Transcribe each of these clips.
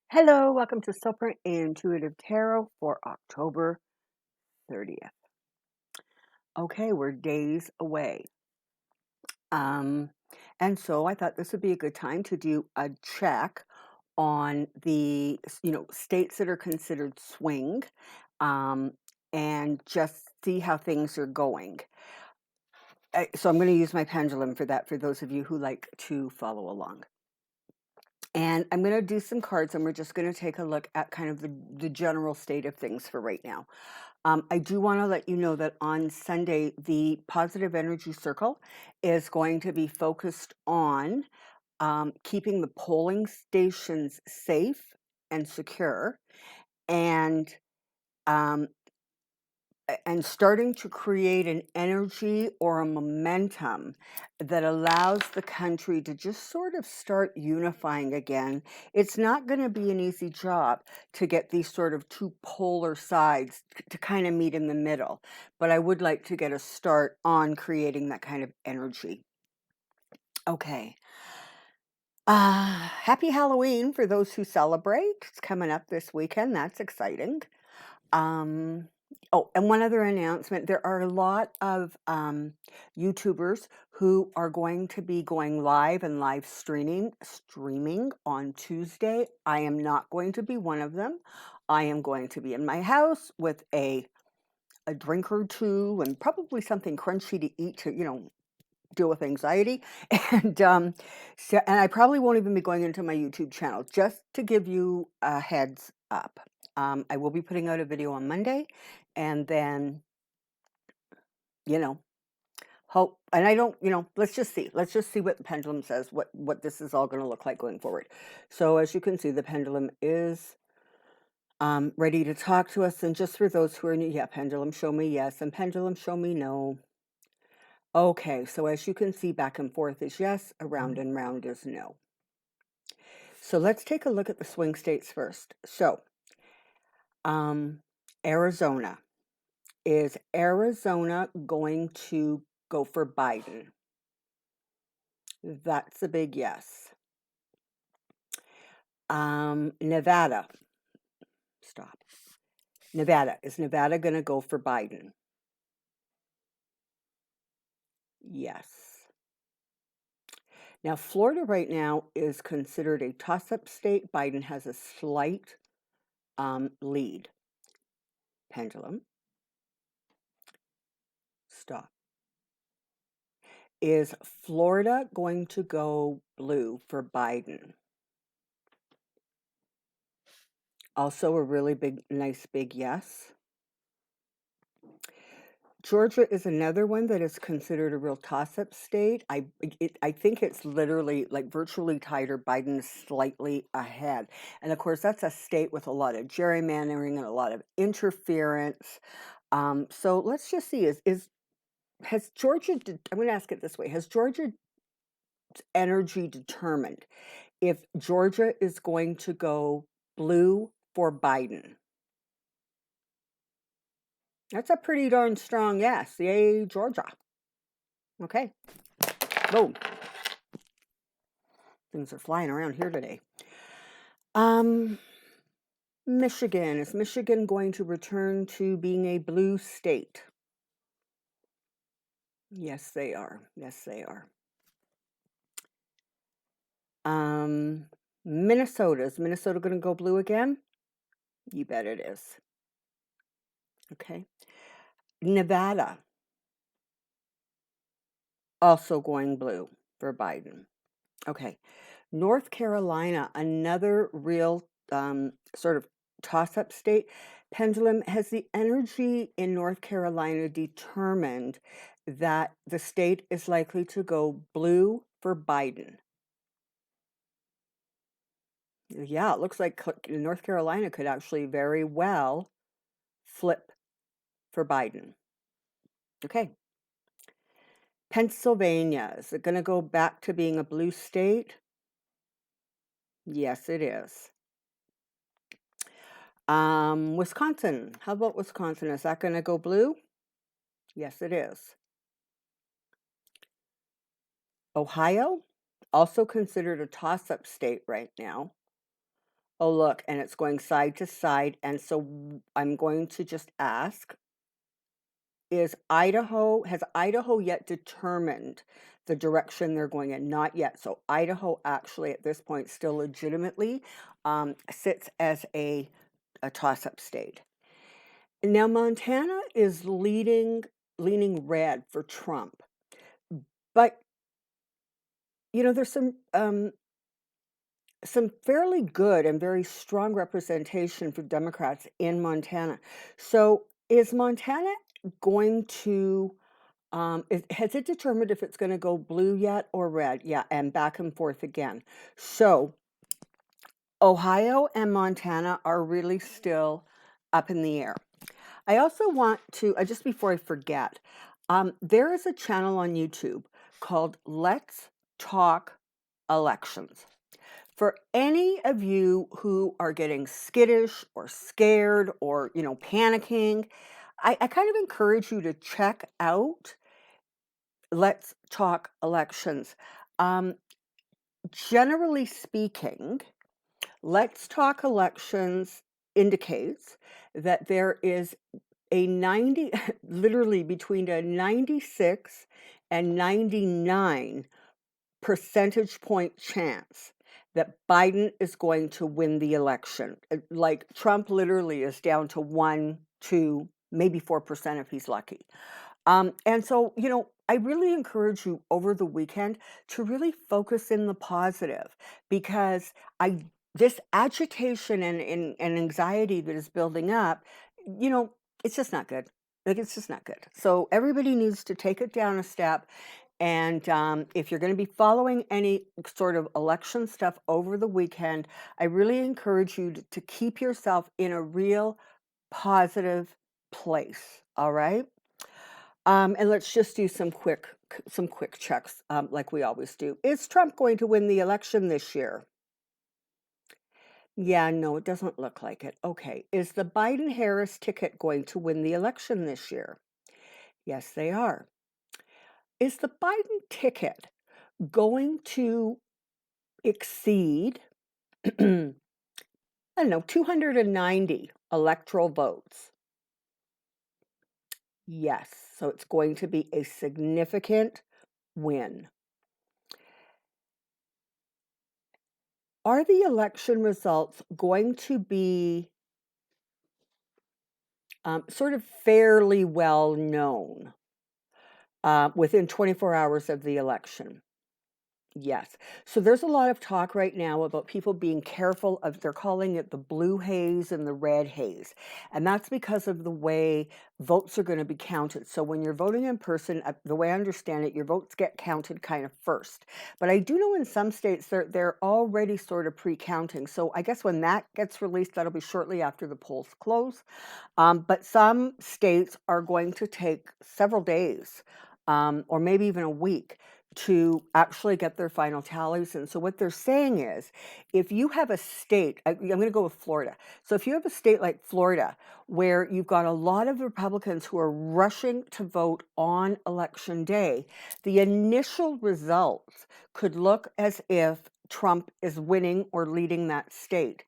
Hello, welcome to Soulprint Intuitive Tarot for October 30th. Okay, we're days away. Um, and so I thought this would be a good time to do a check on the, states that are considered swing, um, and just see how things are going. So I'm going to use my pendulum for that, for those of you who like to follow along. And I'm going to do some cards, and we're just going to take a look at kind of the general state of things for right now. I do want to let you know that on Sunday, the Positive Energy Circle is going to be focused on keeping the polling stations safe and secure, and um, and starting to create an energy or a momentum that allows the country to just sort of start unifying again. It's not going to be an easy job to get these sort of two polar sides to kind of meet in the middle, but I would like to get a start on creating that kind of energy. Okay. Happy Halloween for those who celebrate. It's coming up this weekend. That's exciting. Um, oh, and one other announcement. There are a lot of YouTubers who are going to be going live and live streaming on Tuesday. I am not going to be one of them. I am going to be in my house with a drink or two and probably something crunchy to eat to, deal with anxiety. And and I probably won't even be going into my YouTube channel, just to give you a heads up. I will be putting out a video on Monday, and then, you know, hope, and I don't, let's just see. Let's just see what the pendulum says, what this is all going to look like going forward. So as you can see, the pendulum is ready to talk to us. And just for those who are new, yeah, pendulum, show me yes, and pendulum, show me no. Okay, so as you can see, back and forth is yes, around and round is no. So let's take a look at the swing states first. So, Arizona. Is Arizona going to go for Biden? That's a big yes. Nevada. Stop. Nevada. Is Nevada going to go for Biden? Yes. Now, Florida right now is considered a toss-up state. Biden has a slight lead. Pendulum. Stop. Is Florida going to go blue for Biden? Also a really big, nice big yes. Georgia is another one that is considered a real toss-up state. I think it's literally like virtually tied, or Biden is slightly ahead. And of course, that's a state with a lot of gerrymandering and a lot of interference. So let's just see, has Georgia, I'm going to ask it this way, has Georgia's energy determined if Georgia is going to go blue for Biden? That's a pretty darn strong yes. Yay, Georgia. Okay. Boom. Things are flying around here today. Michigan. Is Michigan going to return to being a blue state? Yes, they are. Yes, they are. Minnesota. Is Minnesota going to go blue again? You bet it is. Okay. Nevada. Also going blue for Biden. Okay. North Carolina, another real sort of toss-up state. Pendulum, has the energy in North Carolina determined that the state is likely to go blue for Biden? Yeah, it looks like North Carolina could actually very well flip for Biden. Okay. Pennsylvania, is it going to go back to being a blue state? Yes, it is. Wisconsin. How about Wisconsin? Is that going to go blue? Yes, it is. Ohio, also considered a toss-up state right now. Oh, look, and it's going side to side. And so I'm going to just ask, has Idaho yet determined the direction they're going in? Not yet. So Idaho actually at this point still legitimately sits as a toss-up state. Now Montana is leaning red for Trump. But there's some fairly good and very strong representation for Democrats in Montana. So is Montana going to has it determined if it's going to go blue yet or red? Yeah, and back and forth again. So Ohio and Montana are really still up in the air. I also want to, just before I forget, there is a channel on YouTube called Let's Talk Elections. For any of you who are getting skittish or scared or, panicking, I kind of encourage you to check out Let's Talk Elections. Generally speaking, Let's Talk Elections indicates that there is a 90, literally between a 96 and 99 percentage point chance that Biden is going to win the election. Like Trump literally is down to 1, 2, maybe 4% if he's lucky. And so, I really encourage you over the weekend to really focus in the positive because this agitation and anxiety that is building up, it's just not good. Like, it's just not good. So everybody needs to take it down a step. And if you're going to be following any sort of election stuff over the weekend, I really encourage you to keep yourself in a real positive place. All right. And let's just do some quick checks, like we always do. Is Trump going to win the election this year? Yeah, no, it doesn't look like it. Okay. Is the Biden-Harris ticket going to win the election this year? Yes, they are. Is the Biden ticket going to exceed, I don't know, 290 electoral votes? Yes. So it's going to be a significant win. Are the election results going to be sort of fairly well known within 24 hours of the election? Yes. So there's a lot of talk right now about people being careful of, they're calling it the blue haze and the red haze. And that's because of the way votes are going to be counted. So when you're voting in person, the way I understand it, your votes get counted kind of first. But I do know in some states they're already sort of pre-counting. So I guess when that gets released, that'll be shortly after the polls close. But some states are going to take several days or maybe even a week to actually get their final tallies. And so what they're saying is, if you have a state, I'm going to go with Florida. So if you have a state like Florida, where you've got a lot of Republicans who are rushing to vote on election day, the initial results could look as if Trump is winning or leading that state.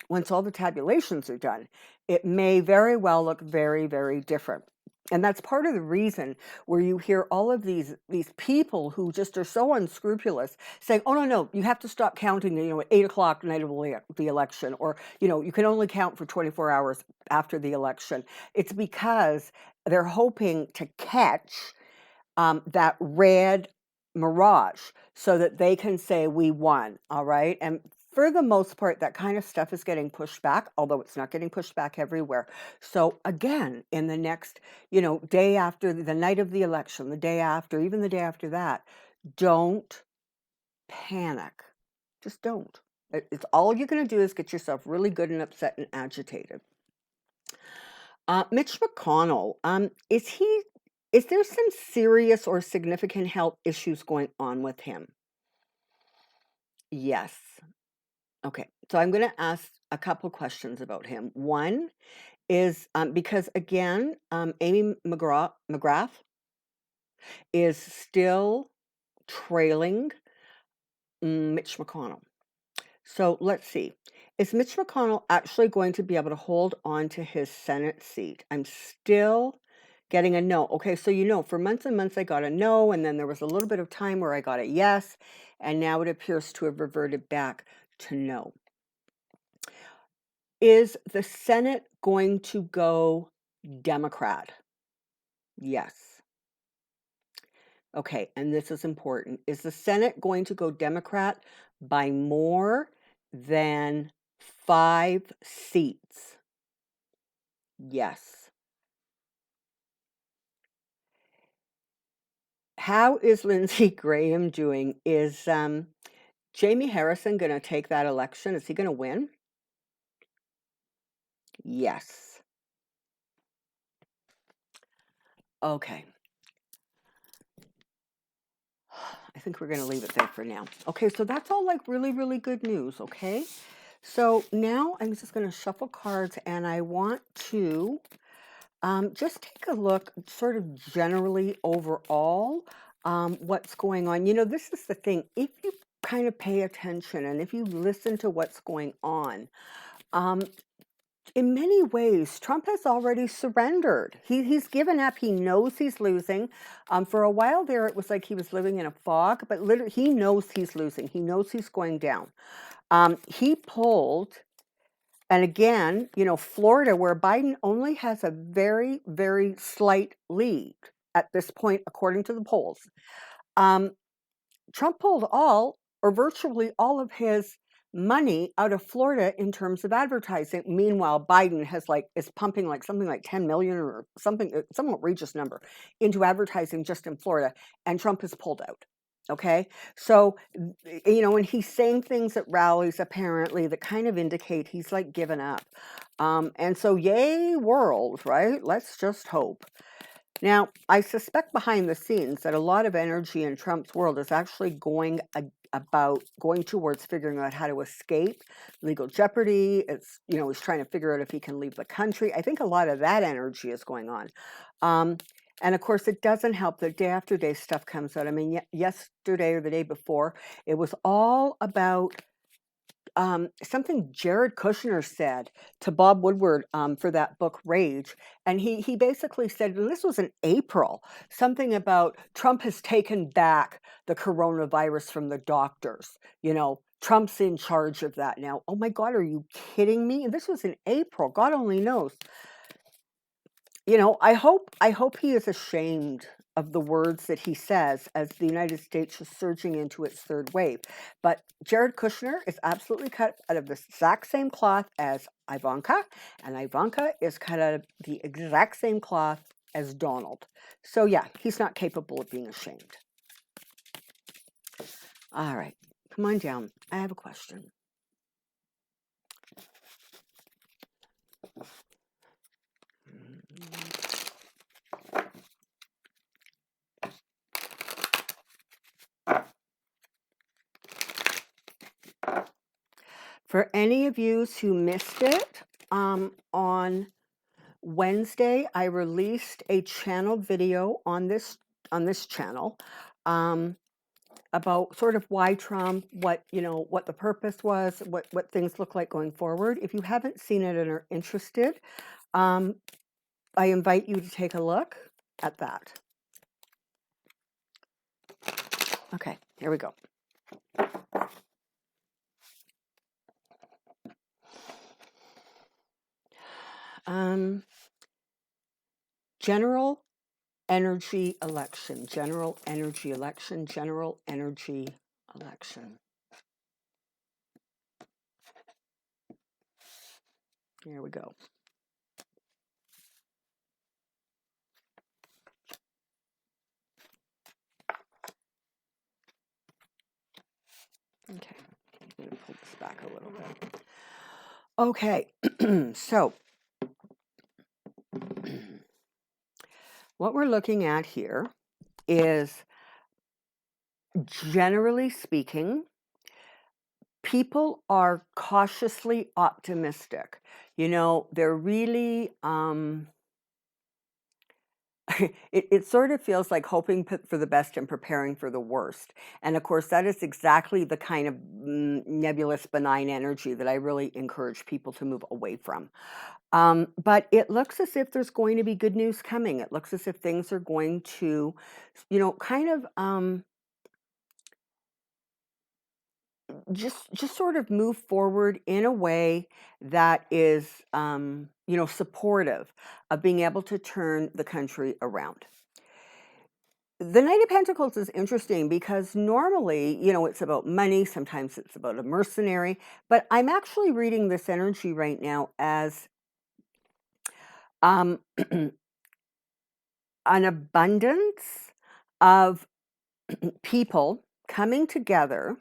Once all the tabulations are done, it may very well look very, very different. And that's part of the reason where you hear all of these people who just are so unscrupulous saying, oh, no, you have to stop counting, at 8 o'clock the night of the election, or, you can only count for 24 hours after the election. It's because they're hoping to catch that red mirage so that they can say we won. All right. And for the most part, that kind of stuff is getting pushed back, although it's not getting pushed back everywhere. So again, in the next, day after the night of the election, the day after, even the day after that, don't panic. Just don't. It's all you're going to do is get yourself really good and upset and agitated. Mitch Mcconnell, is there some serious or significant health issues going on with him? Yes. Okay. So I'm going to ask a couple questions about him. One is because, again, Amy McGrath is still trailing Mitch Mcconnell. So let's see. Is Mitch Mcconnell actually going to be able to hold on to his Senate seat? I'm still getting a no. Okay, so for months and months I got a no, and then there was a little bit of time where I got a yes, and now it appears to have reverted back to no. Is the Senate going to go Democrat? Yes. Okay, and this is important. Is the Senate going to go Democrat by more than 5 seats? Yes. How is Lindsey Graham doing? Is Jamie Harrison going to take that election? Is he going to win? Yes. Okay. I think we're going to leave it there for now. Okay, so that's all like really, really good news, okay? So now I'm just going to shuffle cards, and I want to just take a look sort of generally overall what's going on. This is the thing. If you kind of pay attention and if you listen to what's going on, in many ways, Trump has already surrendered. He's given up. He knows he's losing. For a while there, it was like he was living in a fog, but literally, he knows he's losing. He knows he's going down. He pulled, and again, Florida, where Biden only has a very, very slight lead at this point, according to the polls. Trump pulled all or virtually all of his money out of Florida in terms of advertising. Meanwhile, Biden is pumping something like 10 million or something, some outrageous number into advertising just in Florida, and Trump has pulled out. Okay. So, and he's saying things at rallies apparently that kind of indicate he's like given up. And so yay world, right? Let's just hope. Now, I suspect behind the scenes that a lot of energy in Trump's world is actually going towards figuring out how to escape legal jeopardy. He's trying to figure out if he can leave the country. I think a lot of that energy is going on. And of course, it doesn't help that day after day stuff comes out. I mean, yesterday or the day before, it was all about something Jared Kushner said to Bob Woodward for that book Rage, and he basically said, and this was in April, something about Trump has taken back the coronavirus from the doctors. Trump's in charge of that now. Oh my God, are you kidding me? And this was in April. God only knows. I hope he is ashamed of the words that he says as the United States is surging into its third wave. But Jared Kushner is absolutely cut out of the exact same cloth as Ivanka, and Ivanka is cut out of the exact same cloth as Donald. So yeah, he's not capable of being ashamed. All right, come on down. I have a question. For any of you who missed it, on Wednesday, I released a channel video on this channel about sort of why Trump, what the purpose was, what things look like going forward. If you haven't seen it and are interested, I invite you to take a look at that. Okay, here we go. General energy election, general energy election, general energy election. Here we go. Okay, I'm going to pull this back a little bit. Okay, so what we're looking at here is, generally speaking, people are cautiously optimistic. They're really, it sort of feels like hoping for the best and preparing for the worst. And of course, that is exactly the kind of nebulous, benign energy that I really encourage people to move away from. But it looks as if there's going to be good news coming. It looks as if things are going to, kind of just sort of move forward in a way that is, supportive of being able to turn the country around. The Knight of Pentacles is interesting because normally, it's about money, sometimes it's about a mercenary, but I'm actually reading this energy right now as um, an abundance of people coming together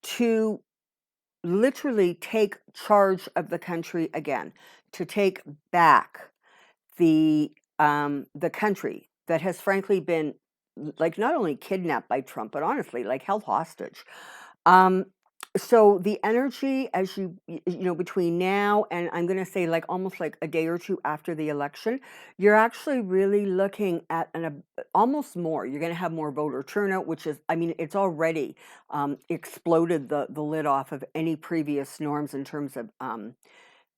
to literally take charge of the country again, to take back the country that has frankly been like not only kidnapped by Trump, but honestly like held hostage. Um, so the energy as between now and I'm going to say like almost like a day or two after the election, you're actually really looking at almost more. You're going to have more voter turnout, which is, I mean, it's already exploded the lid off of any previous norms in terms of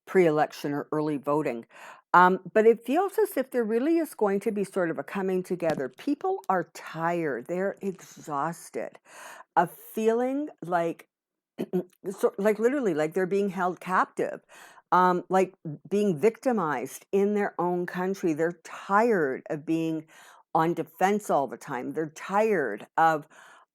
pre-election or early voting. But it feels as if there really is going to be sort of a coming together. People are tired. They're exhausted of feeling like, like literally, like they're being held captive, like being victimized in their own country. They're tired of being on defense all the time. They're tired of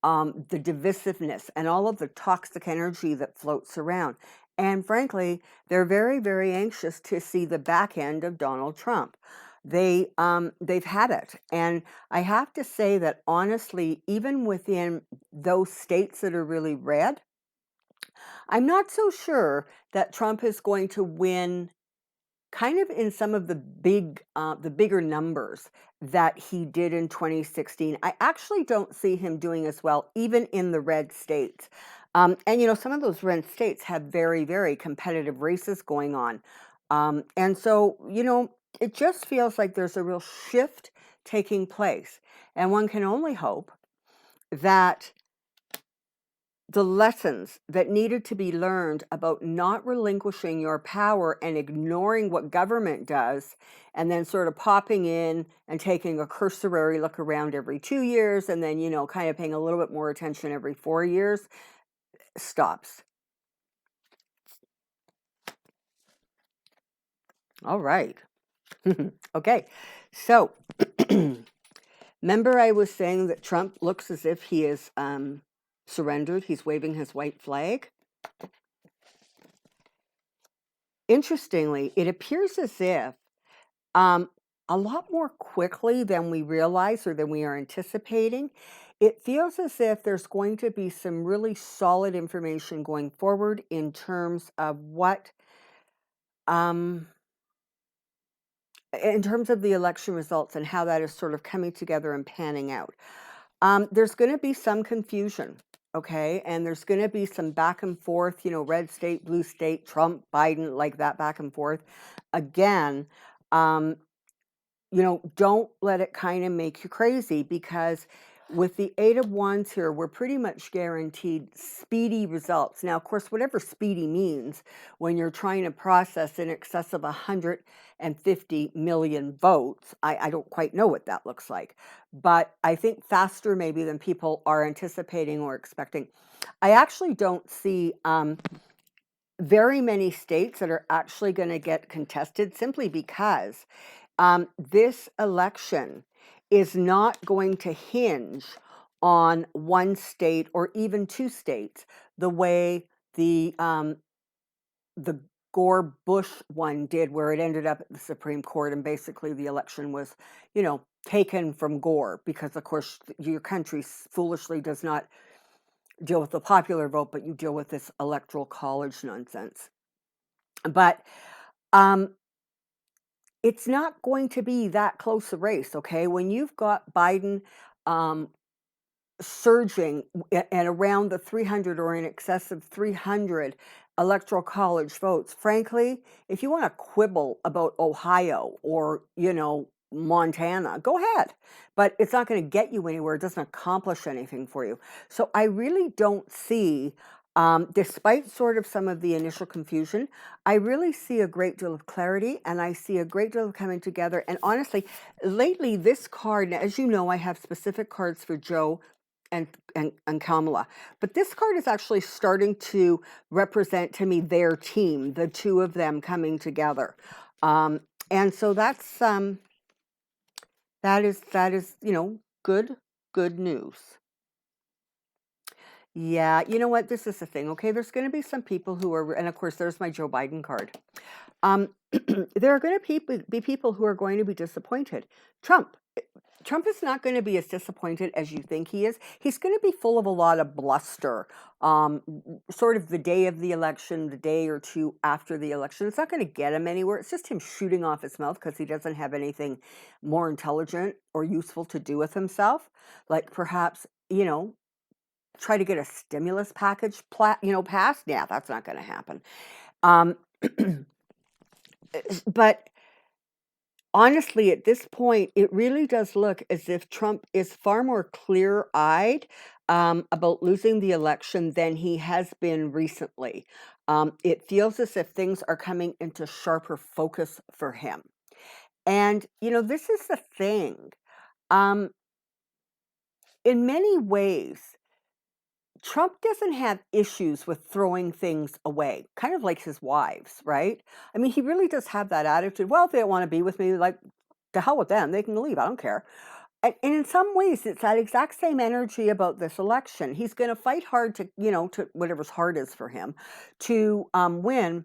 the divisiveness and all of the toxic energy that floats around. And frankly, they're very, very anxious to see the back end of Donald Trump. They've had it, and I have to say that honestly, even within those states that are really red, I'm not so sure that Trump is going to win kind of in some of the bigger numbers that he did in 2016. I actually don't see him doing as well, even in the red states. And some of those red states have very, very competitive races going on. And so, it just feels like there's a real shift taking place. And one can only hope that the lessons that needed to be learned about not relinquishing your power and ignoring what government does, and then sort of popping in and taking a cursory look around every 2 years, and then, kind of paying a little bit more attention every 4 years, stops. All right. Okay. So, remember I was saying that Trump looks as if he is surrendered. He's waving his white flag. Interestingly, it appears as if um, a lot more quickly than we realize or than we are anticipating, it feels as if there's going to be some really solid information going forward in terms of um, in terms of the election results and how that is sort of coming together and panning out. There's going to be some confusion, okay? And there's going to be some back and forth, red state, blue state, Trump, Biden, like that back and forth. Again, um, don't let it kind of make you crazy, because with the Eight of Wands here, we're pretty much guaranteed speedy results. Now, of course, whatever speedy means, when you're trying to process in excess of 150 million votes, I don't quite know what that looks like. But I think faster maybe than people are anticipating or expecting. I actually don't see very many states that are actually going to get contested, simply because this election is not going to hinge on one state or even two states the way the Gore Bush one did, where it ended up at the Supreme Court and basically the election was, taken from Gore, because of course your country foolishly does not deal with the popular vote, but you deal with this electoral college nonsense. But it's not going to be that close a race, okay? When you've got Biden surging at around the 300 or in excess of 300 electoral college votes, frankly, if you want to quibble about Ohio or, Montana, go ahead. But it's not going to get you anywhere. It doesn't accomplish anything for you. So I really don't see, despite sort of some of the initial confusion, I really see a great deal of clarity, and I see a great deal of coming together. And honestly, lately, this card, as you know, I have specific cards for Joe and Kamala. But this card is actually starting to represent to me their team, the two of them coming together. And so that is, good news. Yeah, you know what? This is the thing, okay? There's going to be some people who are, and of course, there's my Joe Biden card. There are going to be people who are going to be disappointed. Trump is not going to be as disappointed as you think he is. He's going to be full of a lot of bluster, sort of the day of the election, the day or two after the election. It's not going to get him anywhere. It's just him shooting off his mouth because he doesn't have anything more intelligent or useful to do with himself. Like perhaps, try to get a stimulus package, passed. Yeah, that's not going to happen. But honestly, at this point, it really does look as if Trump is far more clear-eyed about losing the election than he has been recently. It feels as if things are coming into sharper focus for him. And, this is the thing. In many ways, Trump doesn't have issues with throwing things away, kind of like his wives, right? I mean, he really does have that attitude. Well, if they don't want to be with me, like, to hell with them. They can leave. I don't care. And in some ways, it's that exact same energy about this election. He's going to fight hard to whatever's hard is for him, to win.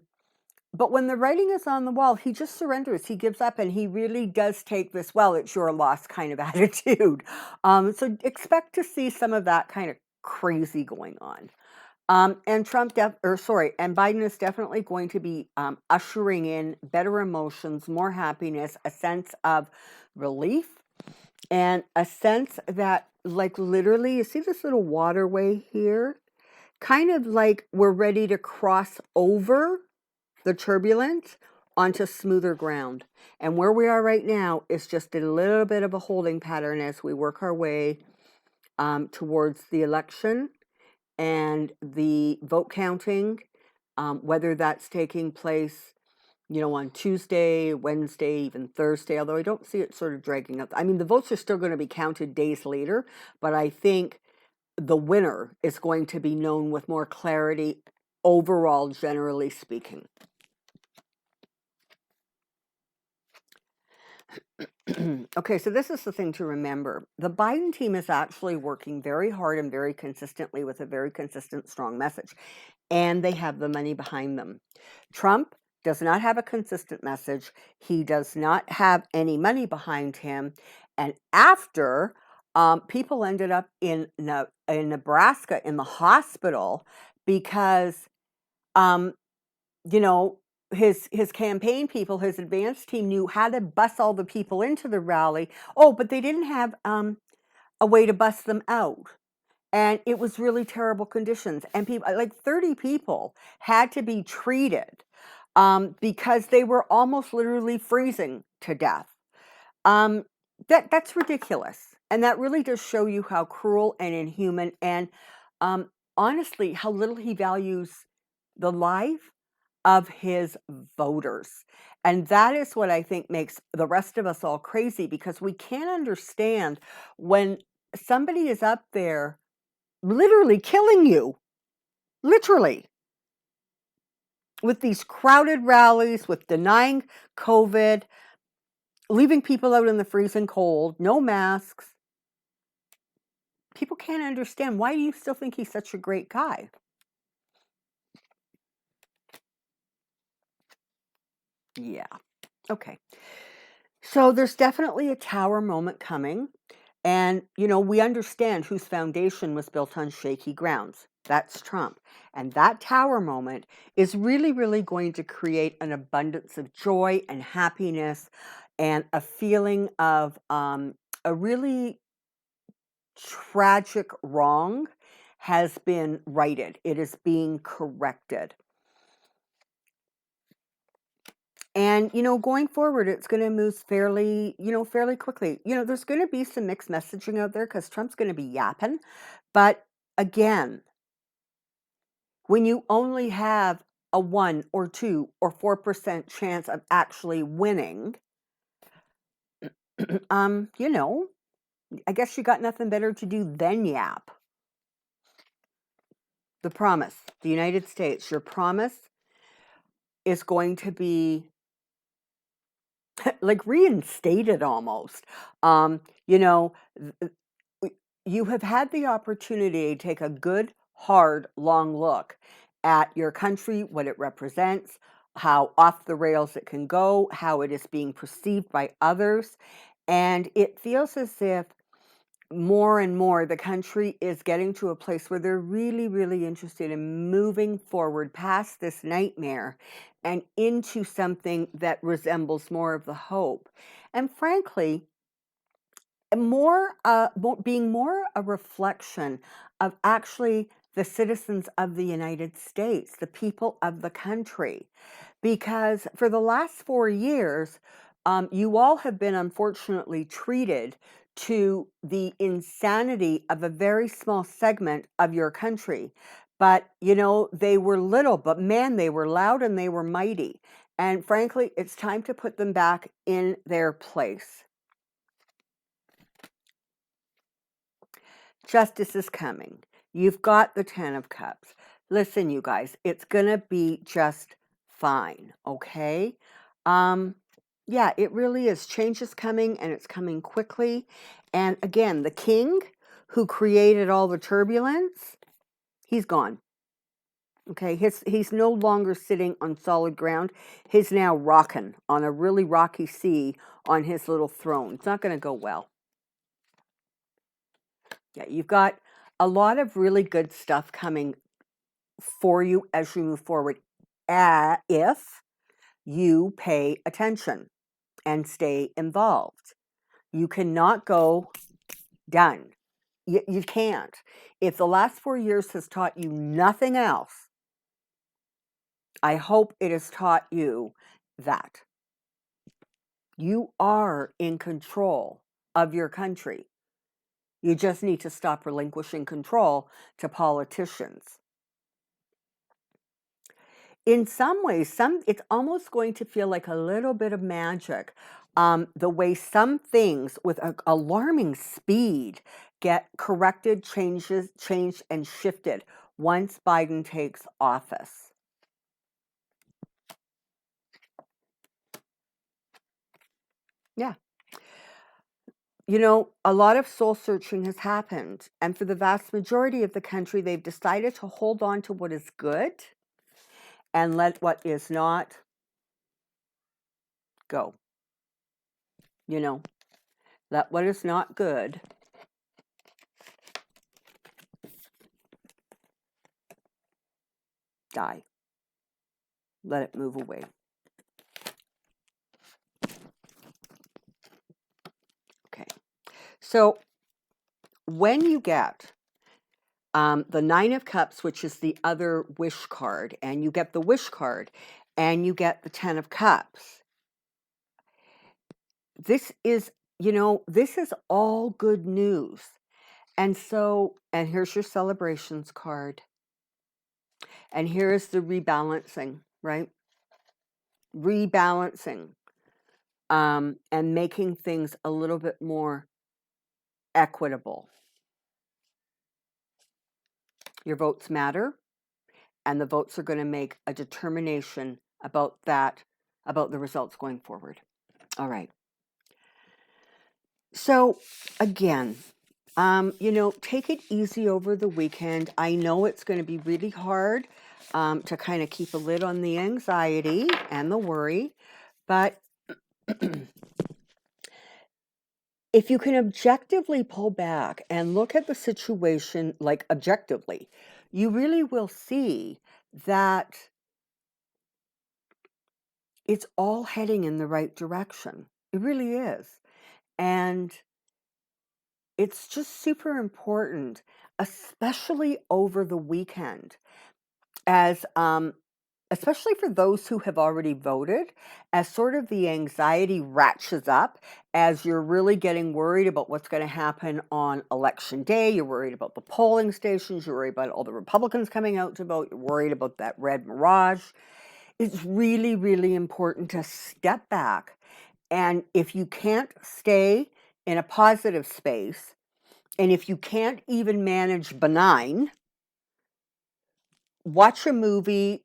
But when the writing is on the wall, he just surrenders. He gives up, and he really does take this, well, it's your loss kind of attitude. So expect to see some of that kind of crazy going on. And and Biden is definitely going to be ushering in better emotions, more happiness, a sense of relief, and a sense that, like, literally, you see this little waterway here? Kind of like we're ready to cross over the turbulence onto smoother ground. And where we are right now is just a little bit of a holding pattern as we work our way towards the election and the vote counting, whether that's taking place, on Tuesday, Wednesday, even Thursday, although I don't see it sort of dragging up. I mean, the votes are still going to be counted days later, but I think the winner is going to be known with more clarity overall, generally speaking. Okay, so this is the thing to remember. The Biden team is actually working very hard and very consistently with a very consistent, strong message, and they have the money behind them. Trump does not have a consistent message. He does not have any money behind him. And after people ended up in Nebraska in the hospital because, um, you know, his campaign people, his advance team knew how to bus all the people into the rally. Oh, but they didn't have a way to bus them out. And it was really terrible conditions. And people, like 30 people, had to be treated because they were almost literally freezing to death. That's ridiculous. And that really does show you how cruel and inhuman and honestly, how little he values the life of his voters. And that is what I think makes the rest of us all crazy, because we can't understand when somebody is up there literally killing you, literally, with these crowded rallies, with denying COVID, leaving people out in the freezing cold, no masks. People can't understand. Why do you still think he's such a great guy? Yeah. Okay. So there's definitely a tower moment coming. And, we understand whose foundation was built on shaky grounds. That's Trump. And that tower moment is really, really going to create an abundance of joy and happiness and a feeling of a really tragic wrong has been righted. It is being corrected. And, going forward, it's going to move fairly quickly. There's going to be some mixed messaging out there because Trump's going to be yapping. But again, when you only have a 1 or 2 or 4% chance of actually winning, I guess you got nothing better to do than yap. The promise, the United States, your promise is going to be like reinstated almost. You know, you have had the opportunity to take a good, hard, long look at your country, what it represents, how off the rails it can go, how it is being perceived by others. And it feels as if more and more the country is getting to a place where they're really, really interested in moving forward past this nightmare and into something that resembles more of the hope. And frankly, being more a reflection of actually the citizens of the United States, the people of the country. Because for the last 4 years, you all have been unfortunately treated to the insanity of a very small segment of your country. But, they were little, but man, they were loud and they were mighty. And frankly, it's time to put them back in their place. Justice is coming. You've got the 10 of Cups. Listen, you guys, it's going to be just fine, okay? Yeah, it really is. Change is coming, and it's coming quickly. And again, the king who created all the turbulence, he's gone. Okay, he's no longer sitting on solid ground. He's now rocking on a really rocky sea on his little throne. It's not going to go well. Yeah, you've got a lot of really good stuff coming for you as you move forward, if you pay attention and stay involved. You cannot go done. You can't. If the last 4 years has taught you nothing else, I hope it has taught you that you are in control of your country. You just need to stop relinquishing control to politicians. In some ways, it's almost going to feel like a little bit of magic. The way some things with alarming speed get corrected, changed, and shifted once Biden takes office. Yeah. A lot of soul searching has happened. And for the vast majority of the country, they've decided to hold on to what is good and let what is not go. Let what is not good die. Let it move away. Okay. So when you get the 9 of Cups, which is the other wish card, and you get the wish card, and you get the 10 of Cups, this is all good news. And here's your celebrations card. And here is the rebalancing, right? Rebalancing. And making things a little bit more equitable. Your votes matter, and the votes are going to make a determination about the results going forward. All right. So again, take it easy over the weekend. I know it's going to be really hard to kind of keep a lid on the anxiety and the worry, but if you can objectively pull back and look at the situation like objectively, you really will see that it's all heading in the right direction. It really is. And it's just super important, especially over the weekend, as especially for those who have already voted, as sort of the anxiety ratchets up, as you're really getting worried about what's going to happen on election day. You're worried about the polling stations. You're worried about all the Republicans coming out to vote. You're worried about that red mirage. It's really, really important to step back. And if you can't stay in a positive space, and if you can't even manage benign, watch a movie,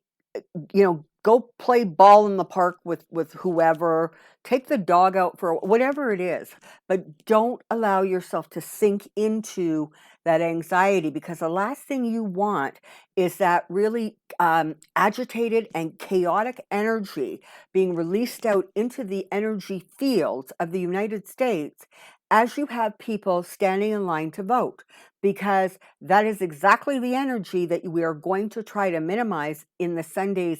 go play ball in the park with whoever, take the dog out for whatever it is, but don't allow yourself to sink into that anxiety, because the last thing you want is that really agitated and chaotic energy being released out into the energy fields of the United States as you have people standing in line to vote, because that is exactly the energy that we are going to try to minimize in the Sunday's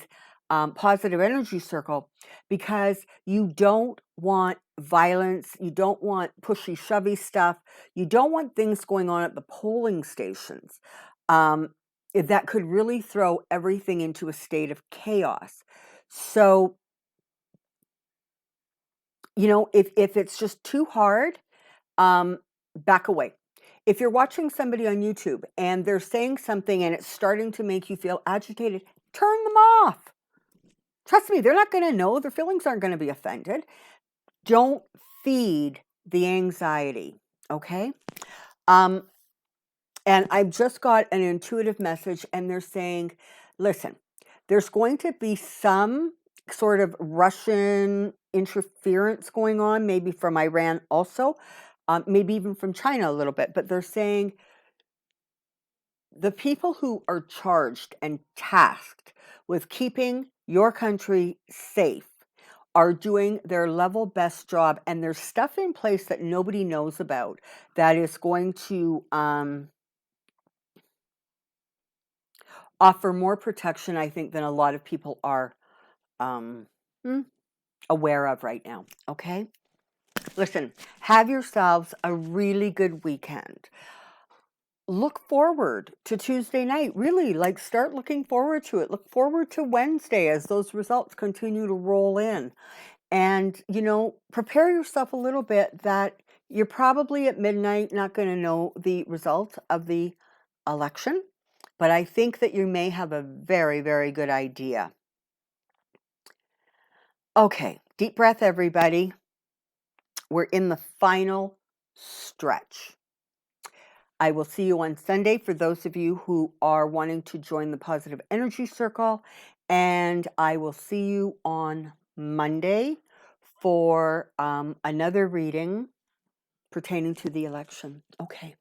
positive energy circle, because you don't want violence, you don't want pushy shovey stuff, you don't want things going on at the polling stations that could really throw everything into a state of chaos. So, if it's just too hard, back away. If you're watching somebody on YouTube and they're saying something and it's starting to make you feel agitated, turn them off. Trust me, they're not going to know. Their feelings aren't going to be offended. Don't feed the anxiety, okay? And I've just got an intuitive message, and they're saying, listen, there's going to be some sort of Russian interference going on, maybe from Iran also, maybe even from China a little bit, but they're saying the people who are charged and tasked with keeping your country safe are doing their level best job, and there's stuff in place that nobody knows about that is going to offer more protection, I think, than a lot of people are um, aware of right now. Okay? Listen, have yourselves a really good weekend. Look forward to Tuesday night. Really, start looking forward to it. Look forward to Wednesday as those results continue to roll in. And, prepare yourself a little bit that you're probably at midnight not going to know the result of the election, but I think that you may have a very, very good idea. Okay, deep breath, everybody. We're in the final stretch. I will see you on Sunday for those of you who are wanting to join the Positive Energy Circle, and I will see you on Monday for another reading pertaining to the election. Okay.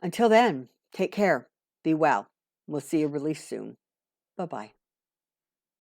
Until then, take care. Be well. We'll see you really soon. Bye-bye.